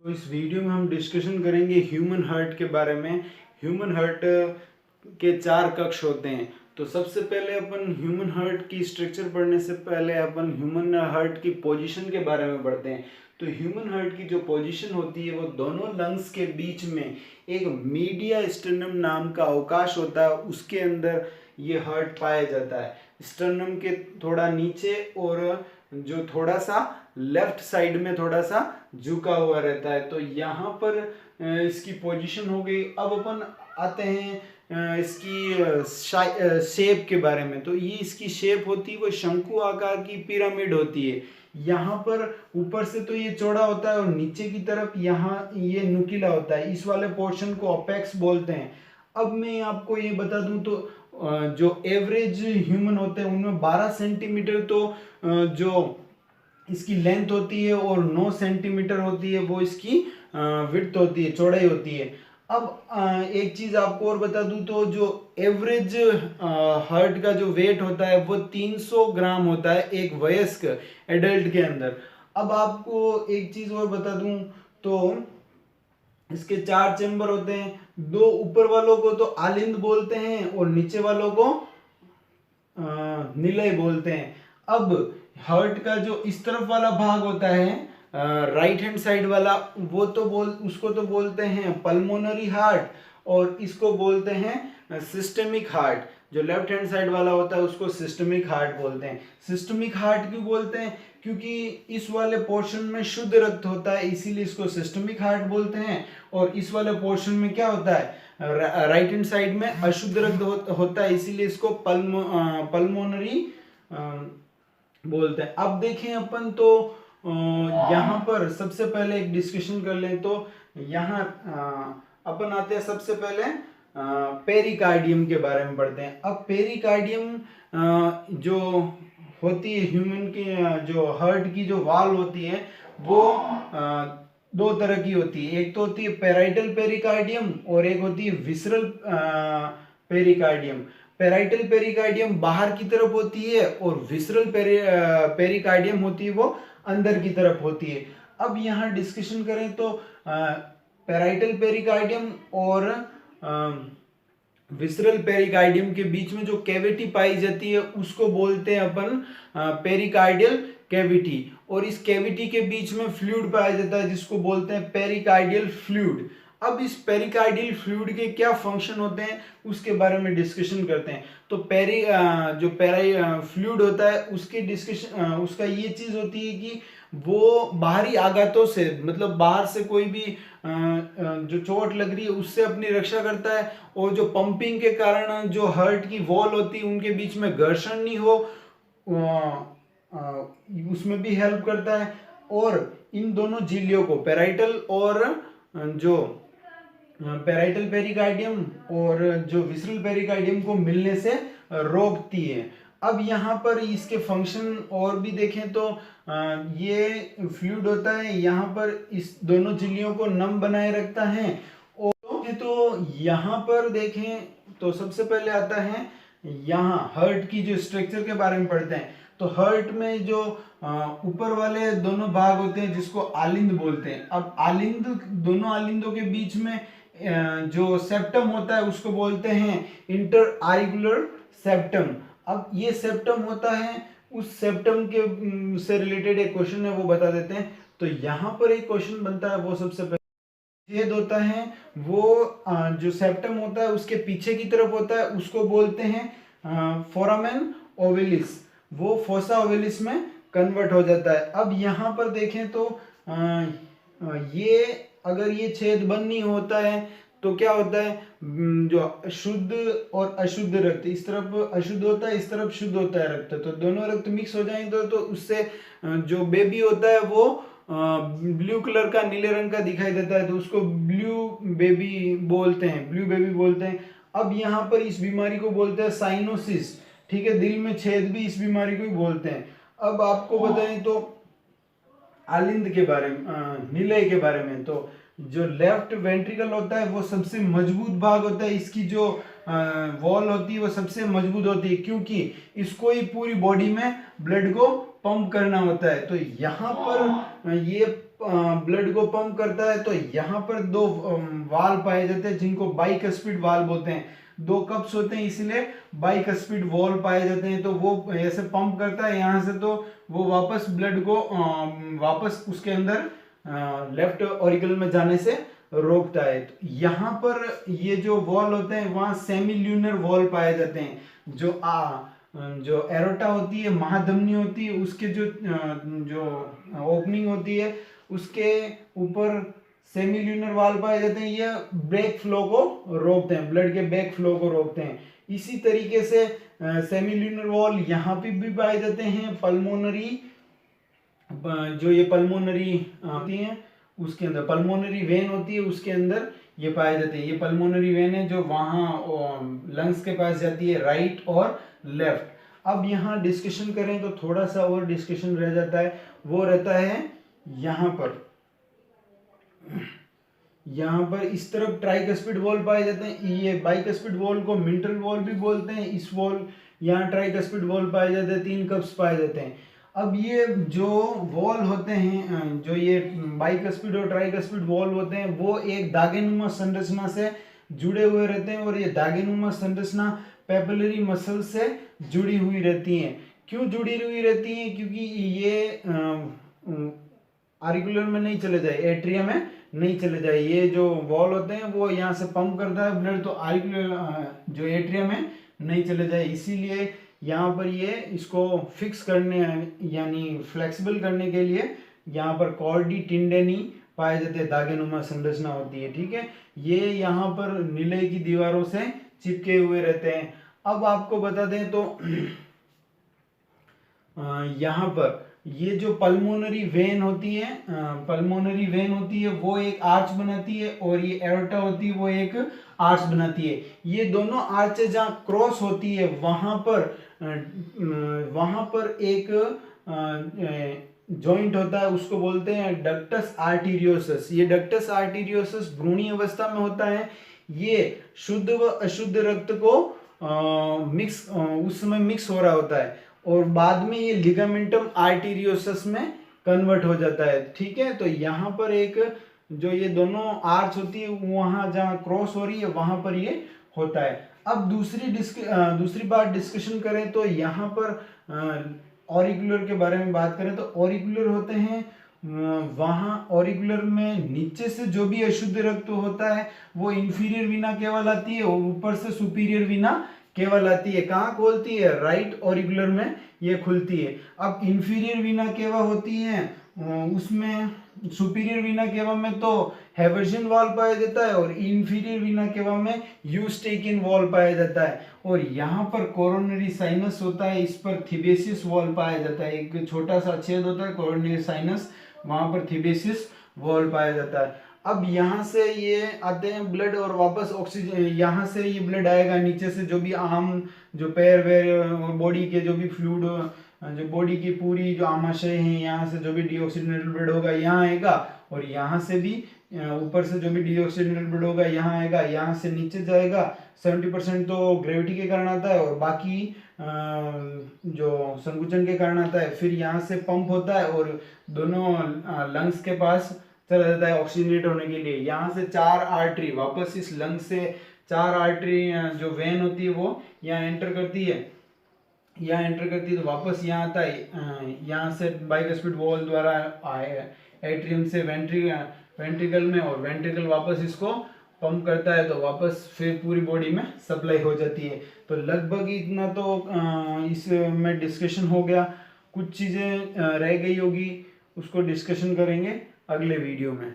तो इस वीडियो में हम डिस्कशन करेंगे ह्यूमन हार्ट के बारे में। ह्यूमन हार्ट के 4 कक्ष होते हैं। तो सबसे पहले अपन ह्यूमन हार्ट की स्ट्रक्चर पढ़ने से पहले अपन ह्यूमन हार्ट की पोजीशन के बारे में पढ़ते हैं। तो ह्यूमन हार्ट की जो पोजीशन होती है वो दोनों लंग्स के बीच में एक मीडिया स्टर्नम नाम का अवकाश होता है, उसके अंदर ये हार्ट पाया जाता है। स्टर्नम के थोड़ा नीचे और जो थोड़ा सा लेफ्ट साइड में थोड़ा सा झुका हुआ रहता है। तो यहाँ पर इसकी पोजीशन हो गई। अब अपन आते हैं इसकी शेप के बारे में। तो ये इसकी शेप होती है वो शंकु आकार की पिरामिड होती है। यहाँ पर ऊपर से तो ये चौड़ा होता है और नीचे की तरफ यहाँ ये नुकीला होता है। इस वाले पोर्शन को अपेक्स बोलते हैं। अब मैं आपको ये बता दूं तो जो एवरेज ह्यूमन होते हैं उनमें 12 सेंटीमीटर तो जो इसकी लेंथ होती है और 9 सेंटीमीटर होती है वो इसकी विड्थ होती है, चौड़ाई होती है। अब एक चीज आपको और बता दूं तो जो एवरेज हार्ट का जो वेट होता है वो 300 ग्राम होता है एक वयस्क एडल्ट के अंदर। अब आपको एक चीज और बता दूं तो इसके 4 चेंबर होते हैं। 2 ऊपर वालों को तो आलिंद बोलते हैं और नीचे वालों को निलय बोलते हैं। अब हार्ट का जो इस तरफ वाला भाग होता है राइट हैंड साइड वाला वो तो उसको तो बोलते हैं पल्मोनरी हार्ट और इसको बोलते हैं सिस्टेमिक हार्ट। जो लेफ्ट हैंड साइड वाला होता है उसको सिस्टमिक हार्ट बोलते हैं। सिस्टमिक हार्ट क्यों बोलते हैं? क्योंकि इस वाले पोर्शन में शुद्ध रक्त होता है, इसीलिए इसको सिस्टमिक हार्ट बोलते हैं। और इस वाले पोर्शन में क्या होता है, राइट हैंड साइड में अशुद्ध रक्त होता है, इसीलिए इसको पल्मोनरी बोलते हैं। अब देखें अपन तो यहाँ पर सबसे पहले एक डिस्कशन कर लें तो यहाँ अपन आते हैं सबसे पहले पेरिकार्डियम के बारे में पढ़ते हैं। अब पेरिकार्डियम जो होती है ह्यूमन की जो हार्ट की जो वाल होती है वो 2 तरह की होती है। एक तो होती है पेराइटल पेरिकार्डियम और एक होती है विसरल पेरिकार्डियम। पेराइटल पेरिकार्डियम बाहर की तरफ होती है और विसरल पेरिकार्डियम होती है वो अंदर की तरफ होती है। अब यहाँ डिस्कशन करें तो पेराइटल पेरिकार्डियम और विसरल पेरिकार्डियम के बीच में जो कैविटी पाई जाती है उसको बोलते हैं अपन पेरिकार्डियल कैविटी। और इस कैविटी के बीच में फ्लूइड पाया जाता है जिसको बोलते हैं पेरिकार्डियल फ्लूइड। अब इस पेरिकार्डियल फ्लूइड के क्या फंक्शन होते हैं उसके बारे में डिस्कशन करते हैं। तो जो फ्लूइड होता है उसकी डिस्कशन उसका ये चीज होती है कि वो बाहरी आघातों से, मतलब बाहर से कोई भी जो चोट लग रही है उससे अपनी रक्षा करता है। और जो पंपिंग के कारण जो हार्ट की वॉल होती है उनके बीच में घर्षण नहीं हो उसमें भी हेल्प करता है। और इन दोनों झिल्लियों को पेराइटल और जो पेराइटल पेरिकार्डियम और जो विसरल पेरिकार्डियम को मिलने से रोकती है। अब यहाँ पर इसके फंक्शन और भी देखें तो ये फ्लूइड होता है, यहाँ पर इस दोनों झिल्लियों को नम बनाए रखता है। और तो यहाँ पर देखें तो सबसे पहले आता है यहाँ हार्ट की जो स्ट्रक्चर के बारे में पढ़ते हैं। तो हार्ट में जो ऊपर वाले दोनों भाग होते हैं जिसको आलिंद बोलते हैं। अब आलिंद, दोनों आलिंदों के बीच में जो सेप्टम होता है उसको बोलते हैं इंटर आरिकुलर सेप्टम। अब ये सेप्टम होता है, उस सेप्टम के से रिलेटेड एक क्वेश्चन है वो बता देते हैं। तो यहाँ पर एक क्वेश्चन बनता है, वो सबसे पहले छेद होता है वो जो सेप्टम होता है उसके पीछे की तरफ होता है, उसको बोलते हैं फोरामेन ओवलिस। वो फोसा ओवलिस में कन्वर्ट हो जाता है। अब यहाँ पर देखें तो ये अगर ये छेद बंद नहीं होता है तो क्या होता है, जो शुद्ध और अशुद्ध रक्त, इस तरफ अशुद्ध होता है इस तरफ शुद्ध होता है रक्त, तो दोनों रक्त मिक्स हो जाएंगे तो उससे जो बेबी होता है वो ब्लू कलर का, नीले रंग का दिखाई देता है, तो उसको ब्लू बेबी बोलते हैं, ब्लू बेबी बोलते हैं। अब यहाँ पर इस बीमारी को बोलते हैं साइनोसिस। ठीक है, दिल में छेद भी इस बीमारी को ही बोलते हैं। अब आपको बताएं तो आलिंद के बारे में, निलय के बारे में, तो जो लेफ्ट वेंट्रिकल होता है वो सबसे मजबूत भाग होता है। इसकी जो वॉल होती है वो सबसे मजबूत होती है क्योंकि इसको ही पूरी बॉडी में ब्लड को पंप करना होता है। तो यहाँ पर ये ब्लड को पंप करता है तो यहाँ पर दो वाल पाए जाते हैं जिनको बाइकस्पिड वाल बोलते हैं। दो कप्स होते हैं इसलिए बाइकस्पिड वॉल पाए जाते हैं। तो वो ऐसे पंप करता है यहाँ से, तो वो वापस ब्लड को वापस उसके अंदर लेफ्ट ऑरिकल में जाने से रोकता है। तो यहाँ पर ये जो वॉल होते हैं वहाँ सेमी ल्यूनर वॉल पाए जाते हैं। जो एरोटा होती है, महाधमनी होती है, उसके जो ओपनिंग होती है उसके ऊपर सेमी ल्यूनर वाल पाए जाते हैं। ये बैक फ्लो को रोकते हैं, ब्लड के बैक फ्लो को रोकते हैं। इसी तरीके से सेमी ल्यूनर वॉल यहाँ पे भी पाए जाते हैं। पल्मोनरी, जो ये पल्मोनरी होती है उसके अंदर पल्मोनरी वेन होती है, उसके अंदर ये पाए जाते हैं। ये पल्मोनरी वेन है जो वहाँ लंग्स के पास जाती है, राइट और लेफ्ट। अब यहाँ डिस्कशन करें तो थोड़ा सा और डिस्कशन रह जाता है, वो रहता है यहाँ पर इस तरफ ट्राइकस्पिड वॉल पाए जाते हैं। ये बाइकस्पिड वॉल को मिंटल वॉल भी बोलते हैं। इस वॉल यहाँ ट्राइकस्पिड वॉल पाए जाते हैं, 3 कप्स पाए जाते हैं। अब ये जो वॉल होते हैं, जो ये बाइकस्पिड और ट्राइकस्पिड वॉल होते हैं, वो एक दागेनुमा संरचना से जुड़े हुए रहते हैं और ये दागेनुमा संरचना पेपिलरी मसल से जुड़ी हुई रहती हैं। क्यों जुड़ी हुई रहती हैं? क्योंकि ये आर्टिकुलर में नहीं चले जाए, एट्रियम में नहीं चले जाए। ये जो वॉल होते हैं वो यहाँ से पंप करता है ब्लड, तो आर्टिकुलर जो एट्रियम में नहीं चले जाए। इसीलिए यहाँ पर ये इसको फिक्स करने यानी फ्लेक्सिबल करने के लिए यहाँ पर कॉर्डी टिंडेनी पाए जाते हैं, दागेनुमा संरचना होती है। ठीक है, ये यहाँ पर नीले की दीवारों से चिपके हुए रहते हैं। अब आपको बता दें तो यहाँ पर ये जो पल्मोनरी वेन होती है वो एक आर्च बनाती है और ये एरोटा होती है वो एक आर्च बनाती है। ये दोनों आर्चेज जहाँ क्रॉस होती है वहां पर एक जॉइंट होता है, उसको बोलते हैं डक्टस आर्टीरियोसस। ये डक्टस आर्टीरियोसस भ्रूणी अवस्था में होता है। ये शुद्ध व अशुद्ध रक्त को उस समय मिक्स हो रहा होता है और बाद में ये लिगामेंटम आर्टीरियोसस में कन्वर्ट हो जाता है। ठीक है, तो यहाँ पर एक जो ये दोनों आर्च होती है वहाँ जहाँ क्रॉस हो रही है वहां पर ये होता है। अब दूसरी बात डिस्कशन करें तो यहाँ पर ऑरिकुलर के बारे में बात करें तो ऑरिकुलर होते हैं वहाँ ऑरिकुलर में नीचे से जो भी अशुद्ध रक्त होता है वो इंफीरियर वीना केवल आती है और ऊपर से सुपीरियर वीना केवल आती है। कहाँ खोलती है? राइट ऑरिकुलर में ये खुलती है। अब इंफीरियर वीना केवा होती है उसमें सुपीरियर वीना केवा में तो हेवर्जियन वॉल पाया जाता है और इंफीरियर वीना केवा में यूस्टेकिन वॉल पाया जाता है। और यहाँ पर कोरोनरी साइनस होता है, इस पर थिबेसियस वॉल पाया जाता है। एक छोटा सा छेद होता है कोरोनरी साइनस, वहां पर थिबेसियस वॉल पाया जाता है। अब यहाँ से ये आते हैं ब्लड और वापस ऑक्सीजन, यहाँ से ये ब्लड आएगा नीचे से, जो भी आम जो पैर वैर और बॉडी के जो भी फ्लूइड, जो बॉडी की पूरी जो आमाशय है, यहाँ से जो भी डीऑक्सीजनेटेड ब्लड होगा यहाँ आएगा और यहाँ से भी ऊपर से जो भी डीऑक्सीजनेटेड ब्लड होगा यहाँ आएगा, यहाँ से नीचे जाएगा। 70% तो ग्रेविटी के कारण आता है और बाकी जो संकुचन के कारण आता है। फिर यहाँ से पंप होता है और दोनों लंग्स के पास चला जाता है ऑक्सीजनेट होने के लिए। यहाँ से 4 आर्टरी वापस इस लंग से 4 आर्टरी जो वेन होती है वो यहाँ एंटर करती है, तो वापस यहाँ आता है। यहाँ से बाइकस्पिड वॉल द्वारा एट्रियम से वेंट्रिकल में और वेंट्रिकल वापस इसको पंप करता है तो वापस फिर पूरी बॉडी में सप्लाई हो जाती है। तो लगभग इतना तो इसमें डिस्कशन हो गया। कुछ चीज़ें रह गई होगी उसको डिस्कशन करेंगे अगले वीडियो में।